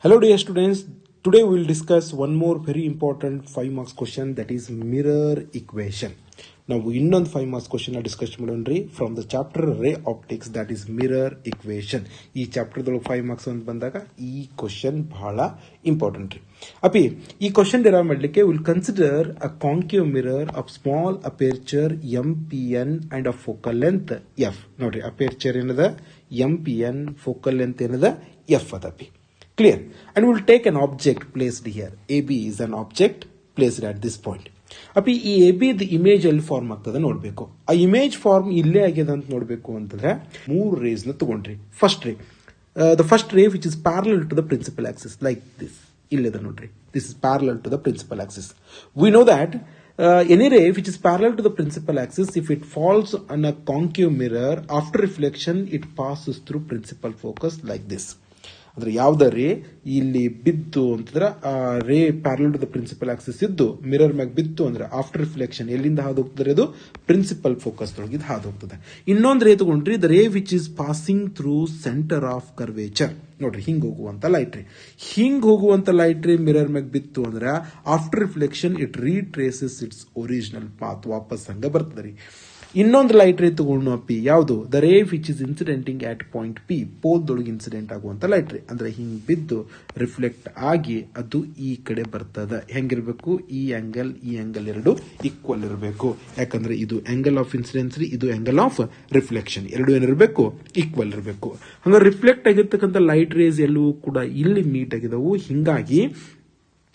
Hello dear students, today we will discuss one more very important 5 marks question, that is mirror equation. ನಾವು ಇನ್ನೊಂದು 5 marks question discuss ಮಾಡೋಣ್ರಿ from the chapter ray optics, that is mirror equation. ಈ ಚಾಪ್ಟರ್ದೊಳಗೆ 5 marks ಅಂತ ಬಂದಾಗ ಈ question ಬಹಳ important ರೀ. ಅಪಿ ಈ ಕ್ವಶನ್ ಡಿರೈವ್ ಮಾಡಲಿಕ್ಕೆ will consider a concave mirror of small aperture MPN and a focal length F. ನೋಡ್ರಿ, ಅಪೇರ್ಚರ್ ಏನದ MPN, ಫೋಕಲ್ ಲೆಂತ್ ಏನದ F ಅದಪಿ. Clear? And we will take an object placed here. AB is an object placed at this point. ಅಪ್ಪಿ ಈ AB the image ಎಲ್ಲಿ form ಆಗ್ತದೆ ನೋಡ್ಬೇಕು. ಆ ಇಮೇಜ್ ಫಾರ್ಮ್ ಇಲ್ಲೇ ಆಗಿದೆ ಅಂತ ನೋಡ್ಬೇಕು ಅಂತಂದ್ರೆ 3 ರೇಸ್ ನ ತಗೊಂಡ್ರಿ. First ray, the first ray which is parallel to the principal axis, like this. ಇಲ್ಲಿದೆ ನೋಡ್ರಿ, this is parallel to the principal axis. We know that any ray which is parallel to the principal axis, if it falls on a concave mirror, after reflection it passes through principal focus like this. ಅಂದ್ರೆ ಯಾವ್ದ ರೇ ಇಲ್ಲಿ ಬಿದ್ದು ಅಂತಂದ್ರೆ ಆ ray parallel to the principal axis ಇದ್ದು mirror ಮ್ಯಾಗ ಬಿತ್ತು ಅಂದ್ರೆ ಆಫ್ಟರ್ ರಿಫ್ಲೆಕ್ಷನ್ ಎಲ್ಲಿಂದ ಹಾದು ಹೋಗ್ತದೆ, ಅದು ಪ್ರಿನ್ಸಿಪಲ್ ಫೋಕಸ್ ಒಳಗೆ ಹಾದು ಹೋಗ್ತದೆ. ಇನ್ನೊಂದು ರೇ ತಗೊಂಡ್ರಿ, the ray which is passing through centre of curvature. ನೋಡ್ರಿ, ಹಿಂಗ್ ಹೋಗುವಂತ ಲೈಟ್ ರೇ ಮಿರರ್ ಮ್ಯಾಗ ಬಿತ್ತು ಅಂದ್ರೆ after reflection it retraces its original path, ವಾಪಸ್ ಹಂಗ ಬರ್ತದೆ ರೀ. ಇನ್ನೊಂದು ಲೈಟ್ ರೇ ತಗೊಂಡು ಅಪ್ಪಿ, ಯಾವುದು the ray which is incidenting at point P, ಪೋಲ್ದೊಳಗೆ ಇನ್ಸಿಡೆಂಟ್ ಆಗುವಂತ ಲೈಟ್ ರೇ. ಅಂದ್ರೆ ಹಿಂಗ್ ಬಿದ್ದು ರಿಫ್ಲೆಕ್ಟ್ ಆಗಿ ಅದು ಈ ಕಡೆ ಬರ್ತದ. ಹೆಂಗಿರ್ಬೇಕು, ಈ ಆಂಗಲ್ ಎರಡು ಈಕ್ವಲ್ ಇರಬೇಕು. ಯಾಕಂದ್ರೆ ಇದು ಆಂಗಲ್ ಆಫ್ ಇನ್ಸಿಡೆನ್ಸ್ ರೀ, ಇದು ಆಂಗಲ್ ಆಫ್ ರಿಫ್ಲೆಕ್ಷನ್, ಎರಡು ಏನಿರಬೇಕು, ಈಕ್ವಲ್ ಇರಬೇಕು. ಹಂಗ ರಿಫ್ಲೆಕ್ಟ್ ಆಗಿರ್ತಕ್ಕಂಥ ಲೈಟ್ ರೇಸ್ ಎಲ್ಲವೂ ಕೂಡ ಇಲ್ಲಿ ಮೀಟ್ ಆಗಿದವು. ಹಿಂಗಾಗಿ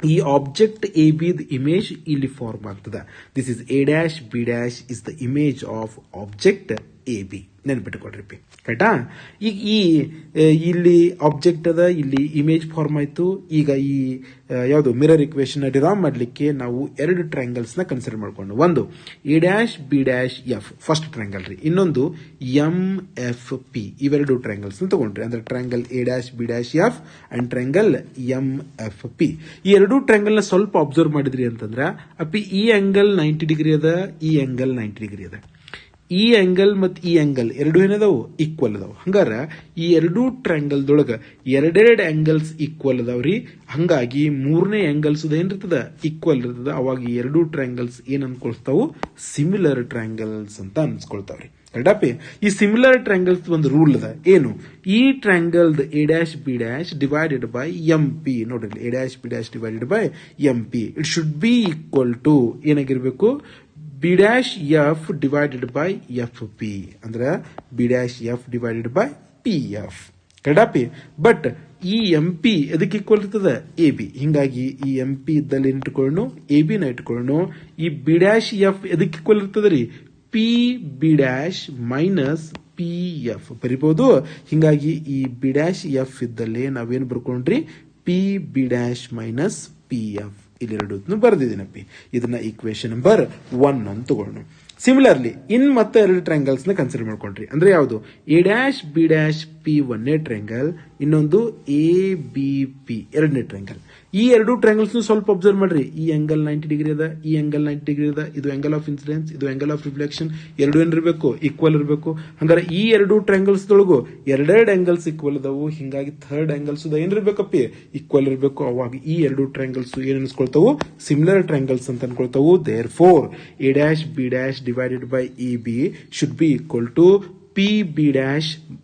ಈ ಆಬ್ಜೆಕ್ಟ್ AB ದ ಇಮೇಜ್ ಇಲ್ಲಿ ಫಾರ್ಮ್ ಆಗ್ತದೆ. This is A', B' is the image of object AB. ನೆನ್ಪಿಟ್ಕೊಡ್ರಿ, ಕರೆಕ್ಟಾ? ಈಗ ಇಲ್ಲಿ ಆಬ್ಜೆಕ್ಟ್ ಅದ, ಇಲ್ಲಿ ಇಮೇಜ್ ಫಾರ್ಮ್ ಆಯ್ತು. ಈಗ ಈ ಯಾವುದು ಮಿರರ್ ಇಕ್ವೇಶನ್ ಡಿರೈವ್ ಮಾಡ್ಲಿಕ್ಕೆ ನಾವು 2 ಟ್ರಯಾಂಗಲ್ಸ್ ನ ಕನ್ಸಿಡರ್ ಮಾಡ್ಕೊಂಡು, ಒಂದು A', B', F first triangle ರೀ, ಇನ್ನೊಂದು MFP, ಇವೆರಡು ಟ್ರಯಾಂಗಲ್ಸ್ ನ ತಗೊಂಡ್ರಿ. ಅಂದ್ರೆ triangle A', B', F and triangle MFP. ಈ ಎರಡು ಟ್ರಯಾಂಗಲ್ ನ ಸ್ವಲ್ಪ ಅಬ್ಸರ್ವ್ ಮಾಡಿದ್ರಿ ಅಂತಂದ್ರ ಅಪ್ಪಿ ಈ ಆಂಗಲ್ 90 ಡಿಗ್ರಿ ಅದ, ಈ ಆಂಗಲ್ 90 ಡಿಗ್ರಿ ಅದ. ಈ ಆಂಗಲ್ ಮತ್ತು ಈ ಆಂಗಲ್ ಎರಡು ಏನದಾವು, ಈಕ್ವಲ್ ಅದಾವ. ಹಂಗಾರ ಈ ಎರಡೂ ಟ್ರಯಾಂಗಲ್ ದೊಳಗ ಎರಡೆರಡು ಆಂಗಲ್ಸ್ ಈಕ್ವಲ್ ಅದಾವ್ರಿ. ಹಂಗಾಗಿ ಮೂರನೇ ಆಂಗಲ್ಸ್ ಏನಿರ್ತದ, ಈಕ್ವಲ್ ಇರ್ತದ. ಅವಾಗ ಈ ಎರಡೂ ಟ್ರಯಾಂಗಲ್ಸ್ ಏನ್ ಅನ್ಕೊಳ್ತಾವು, ಸಿಮಿಲರ್ ಟ್ರಯಾಂಗಲ್ಸ್ ಅಂತ ಅನ್ಸ್ಕೊಳ್ತಾವ್ರಿ. ಕರೆಕ್ಟಾ? ಈ ಸಿಮಿಲರ್ ಟ್ರಯಾಂಗಲ್ಸ್ ಒಂದು ರೂಲ್ ಅದ, ಏನು, ಈ triangle A', B' divided by MP. ನೋಡ್ರಿ, A', B' divided by MP, it should be equal to ಏನಾಗಿರ್ಬೇಕು, B', F divided by FP. ಅಂದ್ರೆ B', F divided by PF. ಕರೆಕ್ಟಾ? ಬಟ್ ಈ MP ಎದಕ್ಕೆ ಈಕ್ವಲ್ ಇರ್ತದ, AB. ಹಿಂಗಾಗಿ ಈ MP ಇದ್ದಲ್ಲಿ ಇಟ್ಕೊಳ್ಳೋಣ, AB ನ ಇಟ್ಕೊಳ್ಳೋಣ. ಈ B', F ಎದಕ್ಕೆ ಈಕ್ವಲ್ ಇರ್ತದ್ರಿ, PB' ಮೈನಸ್ PF ಬರಿಬಹುದು. ಹಿಂಗಾಗಿ ಈ B', F ಇದ್ದಲ್ಲಿ ನಾವೇನ್ ಬರ್ಕೊಂಡ್ರಿ, PB' ಮೈನಸ್ PF. ಇಲ್ಲೆರಡು ಬರೆದಿದ್ದೀನಪ್ಪಿ. ಇದನ್ನ ಈಕ್ವೇಶನ್ ನಂಬರ್ 1 ಅಂತ ತಗೊಳ್ಳೋಣ. ಸಿಮಿಲರ್ಲಿ ಮತ್ತೆ 2 ಟ್ರಯಾಂಗಲ್ಸ್ ನ ಕನ್ಸಿಡರ್ ಮಾಡ್ಕೊಂಡ್ರಿ. ಅಂದ್ರೆ ಯಾವುದು, A', B' P ಒಂದನೇ ಟ್ರಯಾಂಗಲ್, ಇನ್ನೊಂದು ABP ಎರಡನೇ ಟ್ರಯಾಂಗಲ್. ಈ ಎರಡು ಟ್ರಯಾಂಗಲ್ಸ್ ಸ್ವಲ್ಪ ಅಬ್ಸರ್ವ್ ಮಾಡ್ರಿ. ಈ ಆಂಗಲ್ 90 ಡಿಗ್ರಿ ಅದ, ಈ ಆಂಗಲ್ 90 ಡಿಗ್ರಿ ಅದ. ಇದು ಆಂಗಲ್ ಆಫ್ ಇನ್ಸಿಡೆನ್ಸ್, ಇದು ಆಂಗಲ್ ಆಫ್ ರಿಫ್ಲೆಕ್ಷನ್. ಎರಡು ಏನಿರಬೇಕು, ಈಕ್ವಲ್ ಇರಬೇಕು. ಹಂಗಾರೆ ಈ ಎರಡು ಟ್ರಯಾಂಗಲ್ಸ್ ದೊಳಗು ಎರಡೆರಡು ಆಂಗಲ್ಸ್ ಈಕ್ವಲ್ ಅದಾವು. ಹಿಂಗಾಗಿ ಥರ್ಡ್ ಆಂಗಲ್ಸ್ ಏನಿರ್ಬೇಕಪ್ಪಿ, ಈಕ್ವಲ್ ಇರಬೇಕು. ಅವಾಗ ಈ ಎರಡು ಟ್ರಯಾಂಗಲ್ಸ್ ಏನ್ ಅನ್ಸ್ಕೊಳ್ತಾವು, ಸಿಮಿಲರ್ ಟ್ರಯಾಂಗಲ್ಸ್ ಅಂತ ಅನ್ಕೊಳ್ತಾವು. Therefore A', B' divided by EB should be equal to PB'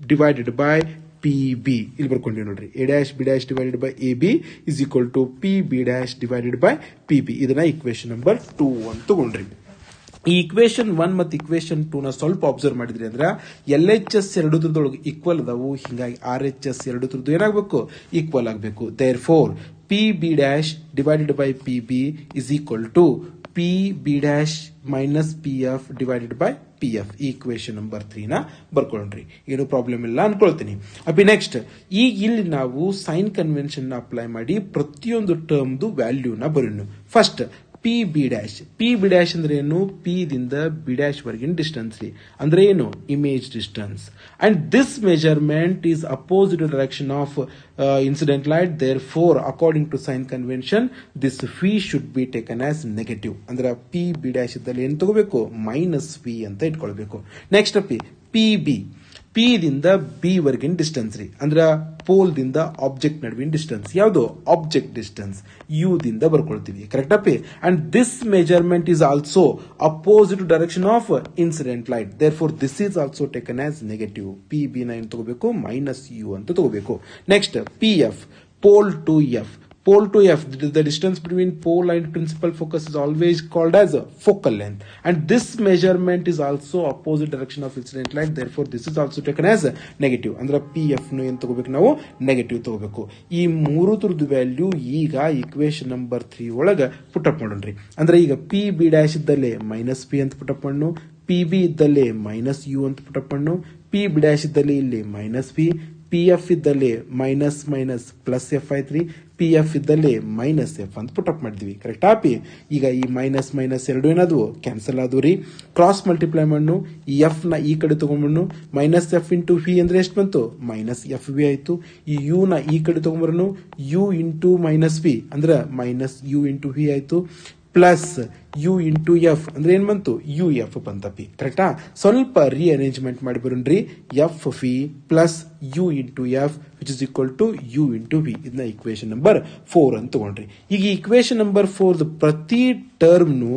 divided by PB. ಇಲ್ಲಿ ಬರ್ಕೊಂಡ್ರಿ ನೋಡ್ರಿ, A', B' divided by AB is equal to PB' divided by PB. ಇದನ್ನ ಈಕ್ವೇಶನ್ ನಂಬರ್ 2 ಅಂತ ತಗೊಂಡ್ರಿ. ಈ equation 1 ಮತ್ತು ಇಕ್ವೇಶನ್ 2 ನ ಸ್ವಲ್ಪ ಅಬ್ಸರ್ವ್ ಮಾಡಿದ್ರಿ ಅಂದ್ರೆ LHS ಎರಡು ತುರದೊಳಗೆ ಈಕ್ವಲ್ ಅದಾವು. ಹಿಂಗಾಗಿ RHS ಎರಡು ತುರದ್ದು ಏನಾಗಬೇಕು, ಈಕ್ವಲ್ ಆಗಬೇಕು. Therefore PB' divided by PB is equal to PB' minus PF divided by PF. ಈ ಇಕ್ವೇಶನ್ ನಂಬರ್ 3 ನ ಬರ್ಕೊಳ್ಳ್ರಿ. ಏನು ಪ್ರಾಬ್ಲಮ್ ಇಲ್ಲ ಅನ್ಕೊಳ್ತೀನಿ. ಅಪ್ಪಿ ನೆಕ್ಸ್ಟ್, ಈಗ ಇಲ್ಲಿ ನಾವು ಸೈನ್ ಕನ್ವೆನ್ಷನ್ ನ ಅಪ್ಲೈ ಮಾಡಿ ಪ್ರತಿಯೊಂದು ಟರ್ಮ್ದು ವ್ಯಾಲ್ಯೂನ ಬರೋಣ. ಫಸ್ಟ್ PB' ಅಂದ್ರೆ ಏನು, P ದಿಂದ B' ವರೆಗಿನ ಡಿಸ್ಟೆನ್ಸ್ ರೀ. ಅಂದ್ರೆ ಏನು, image distance. And this measurement is opposite direction of incident light. Therefore according to sign convention this phi should be taken as negative. ಅಂದ್ರೆ PB' ಇದ್ದಲ್ಲಿ ಏನ್ ತಗೋಬೇಕು, -V ಅಂತ ಇಟ್ಕೊಳ್ಬೇಕು. ನೆಕ್ಸ್ಟ್ PB ಪಿ ದಿಂದ ಬಿ ವರ್ಗಿನ ಡಿಸ್ಟೆನ್ಸ್ ರೀ, ಅಂದ್ರ ಪೋಲ್ ದಿಂದ ಆಬ್ಜೆಕ್ಟ್ ನಡುವಿನ ಡಿಸ್ಟೆನ್ಸ್ ಯಾವುದು ಆಬ್ಜೆಕ್ಟ್ ಡಿಸ್ಟೆನ್ಸ್ ಯು ದಿಂದ ಬರ್ಕೊಳ್ತೀವಿ. ಕರೆಕ್ಟಾ P? And this measurement is also opposite direction of incident light, therefore this is also taken as negative. P B ನ ಏನು ತಗೋಬೇಕು ಮೈನಸ್ ಯು ಅಂತ ತಗೋಬೇಕು. Next P F pole to f. Pole to f, the distance between pole and principal focus is always called as a focal length, and this measurement is also opposite direction of incident light, therefore this is also taken as a negative. ಅಂದ್ರೆ P F ನು ಏನು ತಗೋಬೇಕು ನಾವು negative ತಗೋಬೇಕು. ಈ ಮೂರು ತರದ value ಈಗ ಇಕ್ವೇಶನ್ ನಂಬರ್ 3 ಒಳಗ ಪುಟಪ್ ಮಾಡೋಣ್ರಿ. ಅಂದ್ರೆ ಈಗ ಪಿ ಬಿ ಡ್ಯಾಶ್ ಇದ್ದಲ್ಲೇ ಮೈನಸ್ ಪಿ ಅಂತ ಪುಟಪ್ ಮಾಡು, ಪಿ ಬಿ ಇದ್ದಲ್ಲೇ ಮೈನಸ್ ಯು ಅಂತ ಪುಟಪ್ ಮಾಡು, ಪಿ ಬಿ ಡ್ಯಾಶ್ ಇದ್ದಲ್ಲಿ ಇಲ್ಲಿ ಮೈನಸ್ ಪಿ, ಪಿ ಎಫ್ ಇದ್ದಲ್ಲಿ ಮೈನಸ್ ಮೈನಸ್ ಪ್ಲಸ್ ಎಫ್ ಆಯ್ತ್ರಿ, ಪಿ ಎಫ್ ಇದ್ದಲ್ಲಿ ಮೈನಸ್ ಎಫ್ ಅಂತ ಪುಟಪ್ ಮಾಡಿದ್ವಿ. ಕರೆಕ್ಟಾ ಪಿ? ಈಗ ಈ ಮೈನಸ್ ಮೈನಸ್ ಎರಡು ಏನಾದವು ಕ್ಯಾನ್ಸಲ್ ಆದವು ರೀ. ಕ್ರಾಸ್ ಮಲ್ಟಿಪ್ಲೈ ಮಣ್ಣು, ಈ ಎಫ್ ನ ಈ ಕಡೆ ತಗೊಂಡ್ಬಣ್ಣು, ಮೈನಸ್ ಎಫ್ ಇಂಟು ವಿ ಅಂದ್ರೆ ಎಷ್ಟು ಬಂತು ಮೈನಸ್ ಎಫ್ ವಿ ಆಯ್ತು. ಈ ಯು ನ ಈ ಕಡೆ ತಗೊಂಡ್ಬರನು, ಯು ಇಂಟು ಮೈನಸ್ ವಿ ಅಂದ್ರೆ ಮೈನಸ್ ಯು ಇಂಟು ವಿ ಆಯ್ತು, ಪ್ಲಸ್ ಯು ಇಂಟು ಎಫ್ ಅಂದ್ರೆ ಏನ್ ಬಂತು ಯು ಎಫ್ ಬಂತಪಿ. ಕರೆಕ್ಟಾ? ಸ್ವಲ್ಪ ರಿಅರೇಂಜ್ಮೆಂಟ್ ಮಾಡಿ ಬರೋಣ್ರಿ. F V plus U into F which is equal to U into V. ಇದನ್ನ ಇಕ್ವೇಶನ್ ನಂಬರ್ 4 ಅಂತ ತಗೊಂಡ್ರಿ. ಈಗ ಇಕ್ವೇಶನ್ ನಂಬರ್ 4 ಪ್ರತಿ ಟರ್ಮ್ನು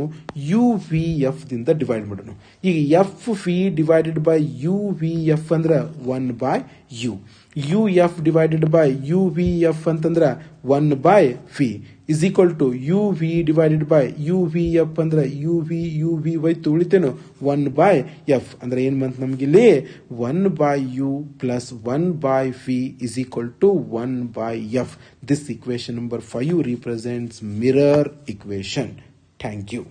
ಯು ವಿ ಎಫ್ ದಿಂದ ಡಿವೈಡ್ ಮಾಡೋಣ. ಈಗ F V divided by U V F ಅಂದ್ರ 1 by U, U F divided by U V F ಅಂತಂದ್ರ 1 by V is equal to u v divided by u v f ಅಂದ್ರೆ u v ವೈತು ಉಳಿತೇನು 1 by f ಅಂದ್ರೆ ಏನ್ ಬಂತು ನಮಗಿಲ್ಲಿ 1 by u plus 1 by v is equal to 1 by f. This equation number 5 represents mirror equation. Thank you.